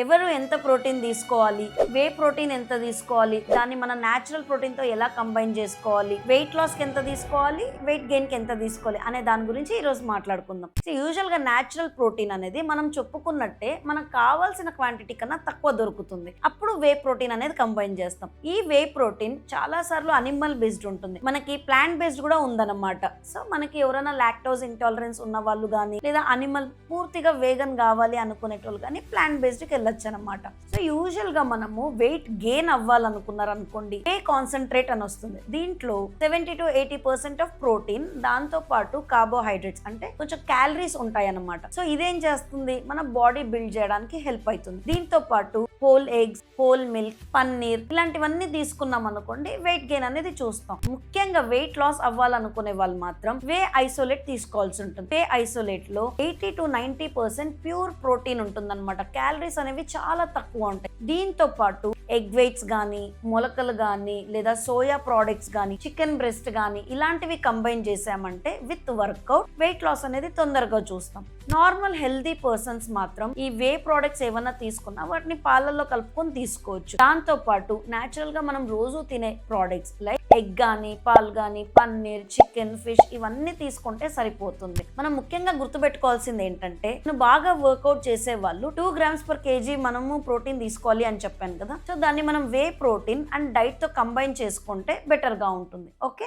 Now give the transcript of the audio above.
ఎవరు ఎంత ప్రోటీన్ తీసుకోవాలి, వే ప్రోటీన్ ఎంత తీసుకోవాలి, దాన్ని మన న్యాచురల్ ప్రోటీన్తో ఎలా కంబైన్ చేసుకోవాలి, వెయిట్ లాస్కి ఎంత తీసుకోవాలి, వెయిట్ గెయిన్కి ఎంత తీసుకోవాలి అనే దాని గురించి ఈరోజు మాట్లాడుకుందాం. యూజువల్గా న్యాచురల్ ప్రోటీన్ అనేది మనం చెప్పుకున్నట్టే మనకు కావాల్సిన క్వాంటిటీ కన్నా తక్కువ దొరుకుతుంది. అప్పుడు వే ప్రోటీన్ అనేది కంబైన్ చేస్తాం. ఈ వే ప్రోటీన్ చాలా సార్లు అనిమల్ బేస్డ్ ఉంటుంది, మనకి ప్లాంట్ బేస్డ్ కూడా ఉందన్నమాట. సో మనకి ఎవరైనా లాక్టోజ్ ఇంటాలరెన్స్ ఉన్న వాళ్ళు కానీ, లేదా అనిమల్ పూర్తిగా వేగన్ కావాలి అనుకునేటోళ్ళు కానీ ప్లాంట్ బేస్డ్కి వెళ్ళొచ్చు అనమాట. సో యూజువల్ గా మనము వెయిట్ గెయిన్ అవ్వాలనుకున్నారు అనుకోండి, వే కాన్సన్ట్రేట్ అని వస్తుంది. దీంట్లో 70 to 80% ఆఫ్ ప్రోటీన్, దాంతో పాటు కార్బోహైడ్రేట్స్ అంటే కొంచెం క్యాలరీస్ ఉంటాయి అన్నమాట. సో ఇదేం చేస్తుంది, మన బాడీ బిల్డ్ చేయడానికి హెల్ప్ అవుతుంది. దీంతో పాటు whole eggs, whole milk, paneer ఇలాంటివన్నీ తీసుకున్నాం అనుకోండి, వెయిట్ గెయిన్ అనేది చూస్తాం. ముఖ్యంగా వెయిట్ లాస్ అవ్వాలనుకునే వాళ్ళు మాత్రం వే ఐసోలేట్ తీసుకోవాల్సి ఉంటుంది. వే ఐసోలేట్ లో 80 to 90% ప్యూర్ ప్రోటీన్ ఉంటుంది అనమాట. క్యాలరీస్ అనేవి చాలా తక్కువ ఉంటాయి. దీంతో పాటు ఎగ్ వెయిట్స్ కానీ, మొలకలు కానీ, లేదా సోయా ప్రోడక్ట్స్ కానీ, చికెన్ బ్రెస్ట్ కానీ ఇలాంటివి కంబైన్ చేసామంటే విత్ వర్కౌట్ వెయిట్ లాస్ అనేది తొందరగా చూస్తాం. నార్మల్ హెల్దీ పర్సన్స్ మాత్రం ఈ వే ప్రోడక్ట్స్ ఏమన్నా తీసుకున్నా వాటిని పాలల్లో కలుపుకొని తీసుకోవచ్చు. దాంతో పాటు న్యాచురల్ గా మనం రోజు తినే ప్రోడక్ట్స్ లైక్ ఎగ్ కానీ, పాలు కానీ, పన్నీర్, చికెన్, ఫిష్ ఇవన్నీ తీసుకుంటే సరిపోతుంది. మనం ముఖ్యంగా గుర్తుపెట్టుకోవాల్సింది ఏంటంటే, బాగా వర్కౌట్ చేసే వాళ్ళు 2 grams per kg మనము ప్రోటీన్ తీసుకోవాలి అని చెప్పాను కదా. సో దాన్ని మనం వే ప్రోటీన్ అండ్ డైట్ తో కంబైన్ చేసుకుంటే బెటర్ గా ఉంటుంది. ఓకే.